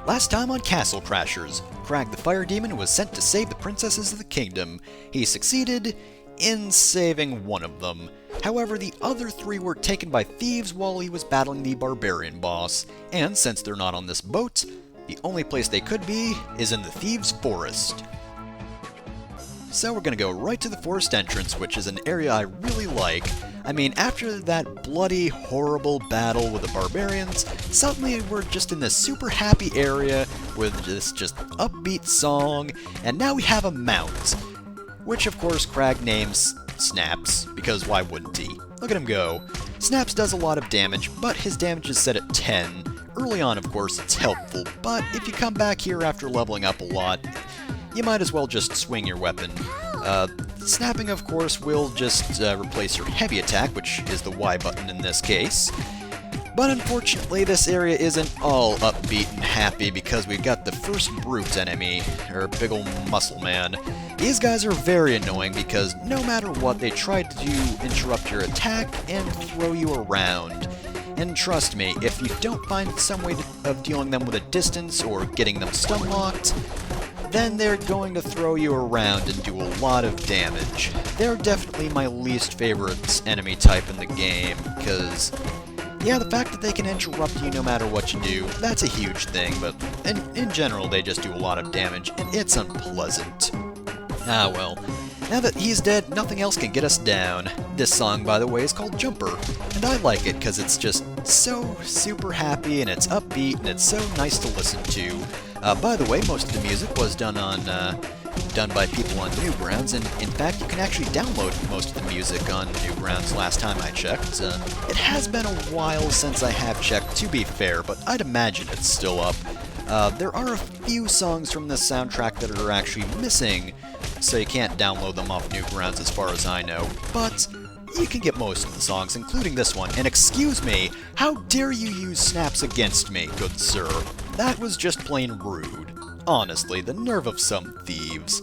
Last time on Castle Crashers, Crag the Fire Demon was sent to save the princesses of the kingdom. He succeeded in saving one of them. However, the other three were taken by thieves while he was battling the barbarian boss, and since they're not on this boat, the only place they could be is in the Thieves' Forest. So we're gonna go right to the forest entrance, which is an area I really like. I mean, after that bloody, horrible battle with the barbarians, suddenly we're just in this super happy area with this just upbeat song, and now we have a mount. Which, of course, Crag names Snaps, because why wouldn't he? Look at him go. Snaps does a lot of damage, but his damage is set at 10. Early on, of course, it's helpful, but if you come back here after leveling up a lot, you might as well just swing your weapon. Snapping, of course, will just replace your heavy attack, which is the Y button in this case. But unfortunately, this area isn't all upbeat and happy because we've got the first brute enemy, or big ol' muscle man. These guys are very annoying because no matter what, they try to interrupt your attack and throw you around. And trust me, if you don't find some way of dealing them with a distance or getting them stun locked, then they're going to throw you around and do a lot of damage. They're definitely my least favorite enemy type in the game, because, yeah, the fact that they can interrupt you no matter what you do, that's a huge thing, but in general they just do a lot of damage, and it's unpleasant. Ah well, now that he's dead, nothing else can get us down. This song, by the way, is called Jumper, and I like it because it's just so super happy, and it's upbeat, and it's so nice to listen to. By the way, most of the music was done by people on Newgrounds, and in fact, you can actually download most of the music on Newgrounds last time I checked. It has been a while since I have checked, to be fair, but I'd imagine it's still up. There are a few songs from this soundtrack that are actually missing, so you can't download them off Newgrounds as far as I know, but you can get most of the songs, including this one. And excuse me, how dare you use snaps against me, good sir? That was just plain rude. Honestly, the nerve of some thieves.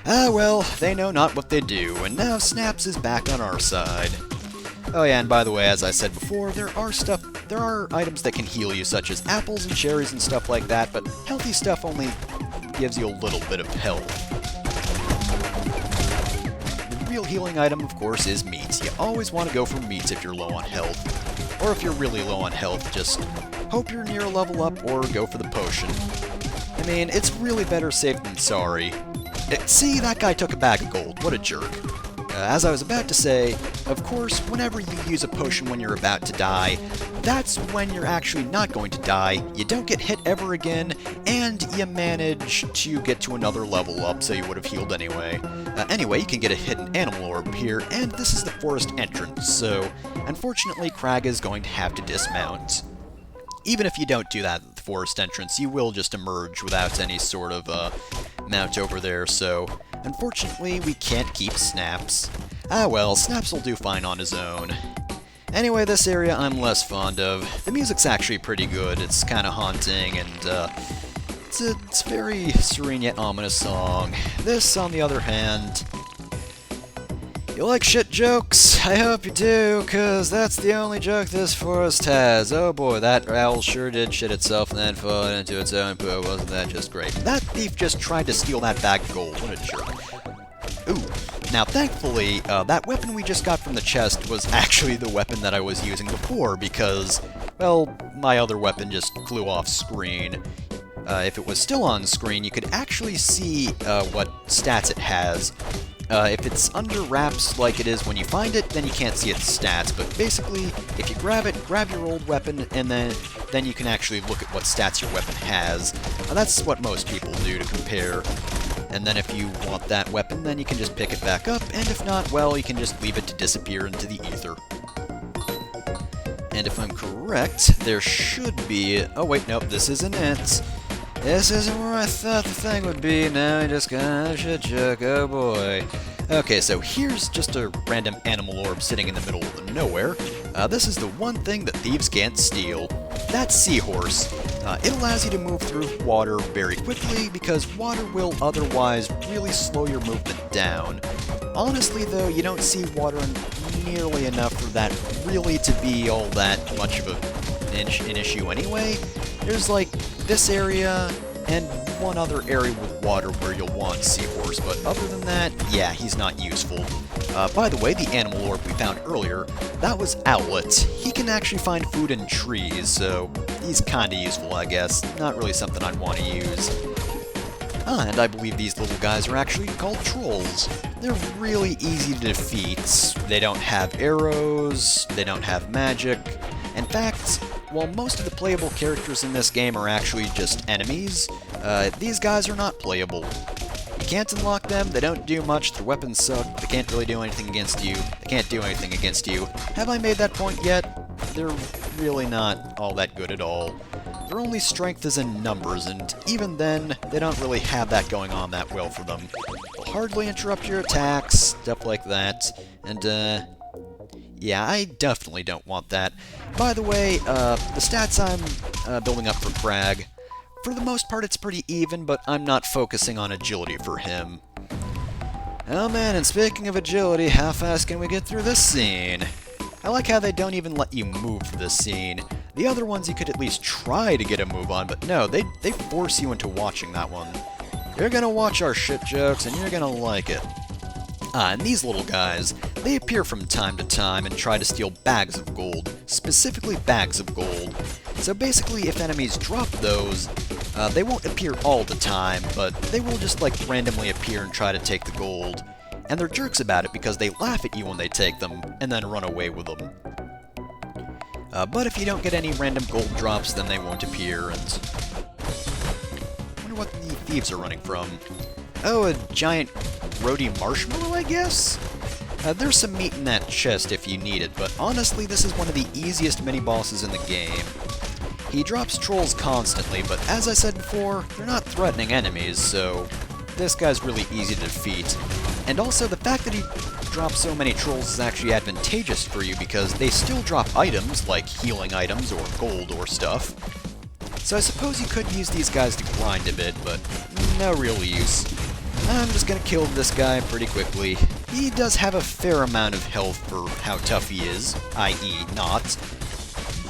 Ah well, they know not what they do, and now Snaps is back on our side. Oh yeah, and by the way, as I said before, there are items that can heal you, such as apples and cherries and stuff like that, but healthy stuff only gives you a little bit of health. The real healing item, of course, is meat. You always want to go for meat if you're low on health. Or if you're really low on health, just hope you're near a level up or go for the potion. I mean, it's really better safe than sorry. See, that guy took a bag of gold. What a jerk. As I was about to say, of course, whenever you use a potion when you're about to die, that's when you're actually not going to die, you don't get hit ever again, and you manage to get to another level up, so you would have healed anyway. Anyway, you can get a hidden animal orb here, and this is the forest entrance, so unfortunately Crag is going to have to dismount. Even if you don't do that at the forest entrance, you will just emerge without any sort of mount over there, so unfortunately we can't keep Snaps. Ah well, Snaps will do fine on his own. Anyway, this area I'm less fond of. The music's actually pretty good, it's kinda haunting, and it's a very serene yet ominous song. This, on the other hand, you like shit jokes? I hope you do, cause that's the only joke this forest has. Oh boy, that owl sure did shit itself and then fall into its own poo. Wasn't that just great? That thief just tried to steal that bag of gold. What a jerk. Ooh. Now, thankfully, that weapon we just got from the chest was actually the weapon that I was using before, because, well, my other weapon just flew off screen. If it was still on screen, you could actually see what stats it has. If it's under wraps like it is when you find it, then you can't see its stats, but basically, if you grab it, grab your old weapon, and then you can actually look at what stats your weapon has. That's what most people do to compare. And then if you want that weapon, then you can just pick it back up, and if not, well, you can just leave it to disappear into the ether. And if I'm correct, there should be... Oh wait, nope, this isn't it. This isn't where I thought the thing would be. Now I just got a shit joke. Oh boy. Okay, so here's just a random animal orb sitting in the middle of nowhere. This is the one thing that thieves can't steal. That's Seahorse. It allows you to move through water very quickly because water will otherwise really slow your movement down. Honestly though, you don't see water nearly enough for that really to be all that much of an issue anyway. There's like this area, and one other area with water where you'll want Seahorse, but other than that, yeah, he's not useful. By the way, the animal orb we found earlier, that was Owlet. He can actually find food in trees, so he's kinda useful, I guess. Not really something I'd want to use. And I believe these little guys are actually called trolls. They're really easy to defeat. They don't have arrows, they don't have magic. In fact, while most of the playable characters in this game are actually just enemies, these guys are not playable. You can't unlock them, they don't do much, their weapons suck, they can't really do anything against you, they can't do anything against you. Have I made that point yet? They're really not all that good at all. Their only strength is in numbers, and even then, they don't really have that going on that well for them. They'll hardly interrupt your attacks, stuff like that, and yeah, I definitely don't want that. By the way, the stats I'm building up for Crag, for the most part it's pretty even, but I'm not focusing on agility for him. Oh man, and speaking of agility, how fast can we get through this scene? I like how they don't even let you move through this scene. The other ones you could at least try to get a move on, but no, they force you into watching that one. You're gonna watch our shit jokes, and you're gonna like it. And these little guys, they appear from time to time and try to steal bags of gold, specifically bags of gold. So basically, if enemies drop those, they won't appear all the time, but they will just like randomly appear and try to take the gold. And they're jerks about it because they laugh at you when they take them, and then run away with them. But if you don't get any random gold drops, then they won't appear, and... I wonder what the thieves are running from. Oh, a giant roadie marshmallow, I guess? There's some meat in that chest if you need it, but honestly, this is one of the easiest mini-bosses in the game. He drops trolls constantly, but as I said before, they're not threatening enemies, so this guy's really easy to defeat. And also, the fact that he drops so many trolls is actually advantageous for you because they still drop items, like healing items or gold or stuff. So I suppose you could use these guys to grind a bit, but no real use. I'm just gonna kill this guy pretty quickly. He does have a fair amount of health for how tough he is, i.e. not.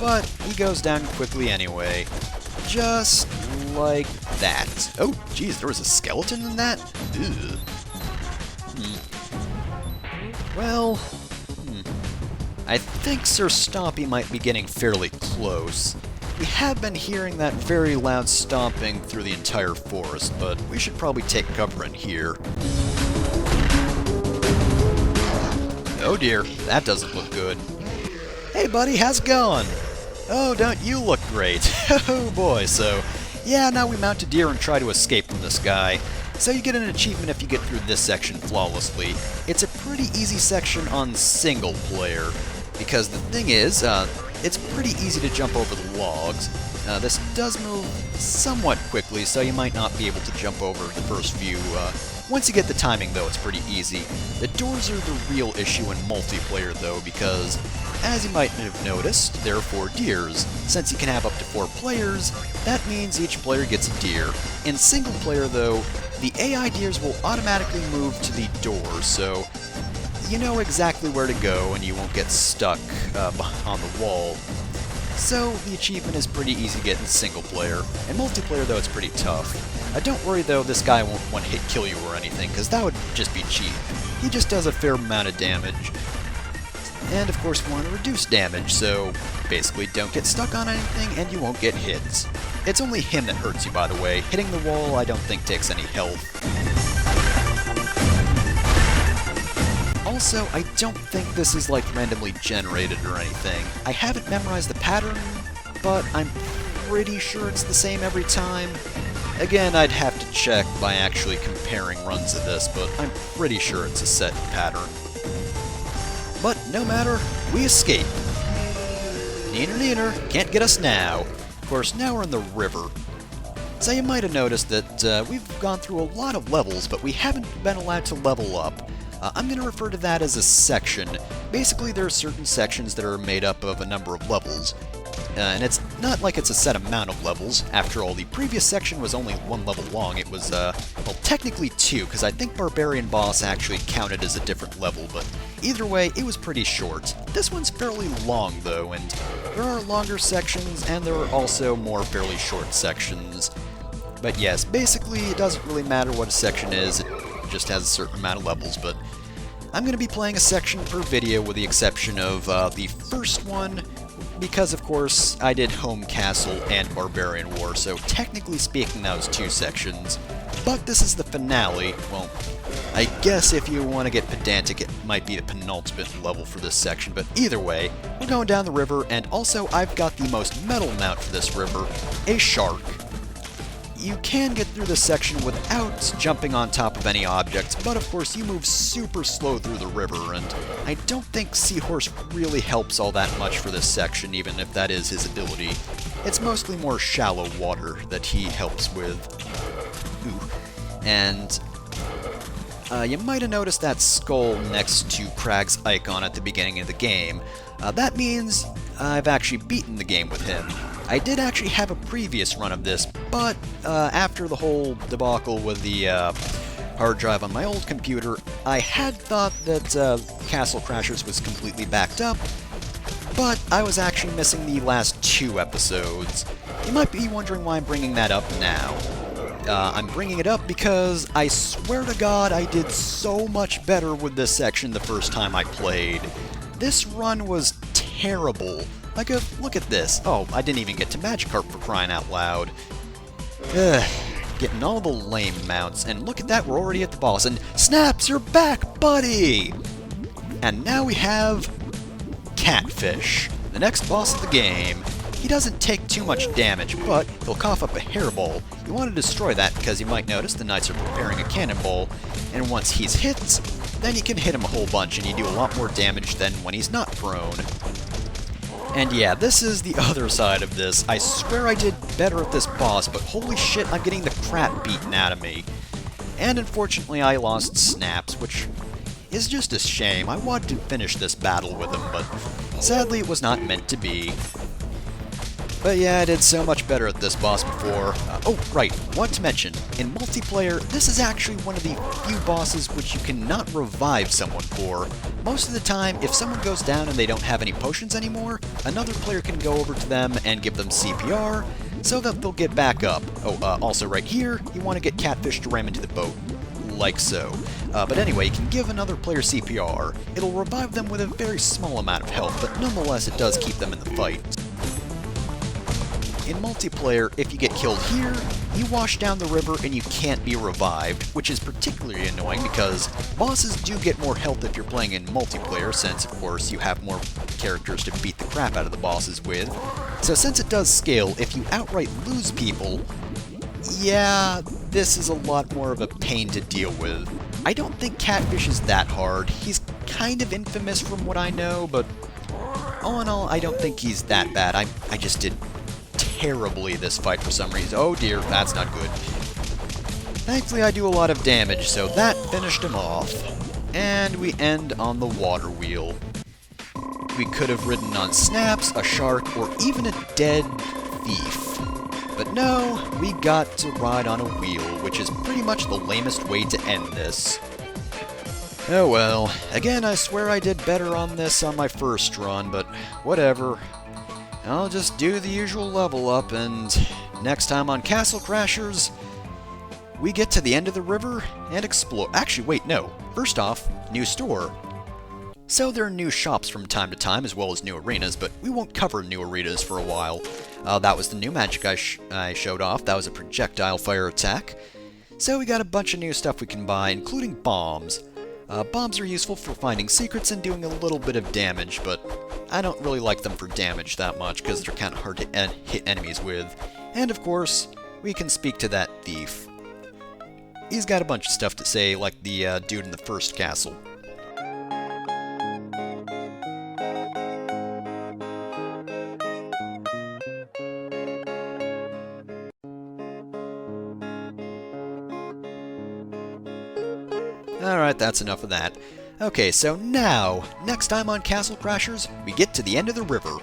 But he goes down quickly anyway. Just like that. Oh, geez, there was a skeleton in that? Ugh. Well, I think Sir Stompy might be getting fairly close. We have been hearing that very loud stomping through the entire forest, but we should probably take cover in here. Oh dear, that doesn't look good. Hey buddy, how's it going? Oh, don't you look great. Oh boy, so... yeah, now we mount a deer and try to escape from this guy. So you get an achievement if you get through this section flawlessly. It's a pretty easy section on single player, because the thing is, it's pretty easy to jump over the logs. This does move somewhat quickly, so you might not be able to jump over the first few. Once you get the timing, though, it's pretty easy. The doors are the real issue in multiplayer, though, because, as you might have noticed, there are 4 deers. Since you can have up to 4 players, that means each player gets a deer. In single player, though, the AI deers will automatically move to the door, so you know exactly where to go and you won't get stuck on the wall. So the achievement is pretty easy to get in single player. In multiplayer, though, it's pretty tough. Don't worry, though, this guy won't one-hit kill you or anything, because that would just be cheap. He just does a fair amount of damage. And, of course, we want to reduce damage, so basically don't get stuck on anything and you won't get hit. It's only him that hurts you, by the way. Hitting the wall, I don't think takes any health. Also, I don't think this is, like, randomly generated or anything. I haven't memorized the pattern, but I'm pretty sure it's the same every time. Again, I'd have to check by actually comparing runs of this, but I'm pretty sure it's a set pattern. But no matter, we escape. Neener, neener, can't get us now. Of course, now we're in the river. So you might have noticed that we've gone through a lot of levels, but we haven't been allowed to level up. I'm going to refer to that as a section. Basically, there are certain sections that are made up of a number of levels. And it's not like it's a set amount of levels. After all, the previous section was only 1 level long. It was, well, technically 2, because I think Barbarian Boss actually counted as a different level, but Either way, it was pretty short. This one's fairly long though, and there are longer sections and there are also more fairly short sections. But yes, basically it doesn't really matter what a section is, it just has a certain amount of levels, but I'm going to be playing a section per video with the exception of the first one, because of course I did Home Castle and Barbarian War, so technically speaking that was 2 sections. But this is the finale. Well, I guess if you want to get pedantic, it might be the penultimate level for this section, but either way, we're going down the river, and also I've got the most metal mount for this river, a shark. You can get through this section without jumping on top of any objects, but of course you move super slow through the river, and I don't think Seahorse really helps all that much for this section, even if that is his ability. It's mostly more shallow water that he helps with. Ooh. And you might have noticed that skull next to Crag's icon at the beginning of the game. That means I've actually beaten the game with him. I did actually have a previous run of this, but after the whole debacle with the hard drive on my old computer, I had thought that Castle Crashers was completely backed up, but I was actually missing the last 2 episodes. You might be wondering why I'm bringing that up now. I'm bringing it up because I swear to God I did so much better with this section the first time I played. This run was terrible. Like, look at this. Oh, I didn't even get to Magikarp for crying out loud. Ugh, getting all the lame mounts, and look at that, we're already at the boss, and Snaps, you're back, buddy! And now we have Catfish, the next boss of the game. He doesn't take too much damage, but he'll cough up a hairball. You want to destroy that because you might notice the knights are preparing a cannonball, and once he's hit, then you can hit him a whole bunch and you do a lot more damage than when he's not prone. And yeah, this is the other side of this. I swear I did better at this boss, but holy shit, I'm getting the crap beaten out of me. And unfortunately I lost Snaps, which is just a shame. I wanted to finish this battle with him, but sadly it was not meant to be. But yeah, I did so much better at this boss before. Oh, right, want to mention, in multiplayer, this is actually one of the few bosses which you cannot revive someone for. Most of the time, if someone goes down and they don't have any potions anymore, another player can go over to them and give them CPR, so that they'll get back up. Oh, also right here, you want to get Catfish to ram into the boat. Like so. But anyway, you can give another player CPR. It'll revive them with a very small amount of health, but nonetheless it does keep them in the fight. In multiplayer, if you get killed here, you wash down the river and you can't be revived, which is particularly annoying because bosses do get more health if you're playing in multiplayer, since of course you have more characters to beat the crap out of the bosses with. So since it does scale, if you outright lose people, yeah, this is a lot more of a pain to deal with. I don't think Catfish is that hard. He's kind of infamous from what I know, but all in all, I don't think he's that bad. I just did terribly this fight for some reason. Oh dear, that's not good. Thankfully I do a lot of damage, so that finished him off. And we end on the water wheel. We could have ridden on Snaps, a shark, or even a dead thief. But no, we got to ride on a wheel, which is pretty much the lamest way to end this. Oh well, again I swear I did better on this on my first run, but whatever. I'll just do the usual level up, and next time on Castle Crashers, we get to the end of the river and explore. Actually, wait, no. First off, new store. So there are new shops from time to time, as well as new arenas, but we won't cover new arenas for a while. That was the new magic I showed off. That was a projectile fire attack. So we got a bunch of new stuff we can buy, including bombs. Bombs are useful for finding secrets and doing a little bit of damage, but I don't really like them for damage that much because they're kind of hard to hit enemies with. And of course, we can speak to that thief. He's got a bunch of stuff to say, like the dude in the first castle. Alright, that's enough of that. Okay, so now, next time on Castle Crashers, we get to the end of the river.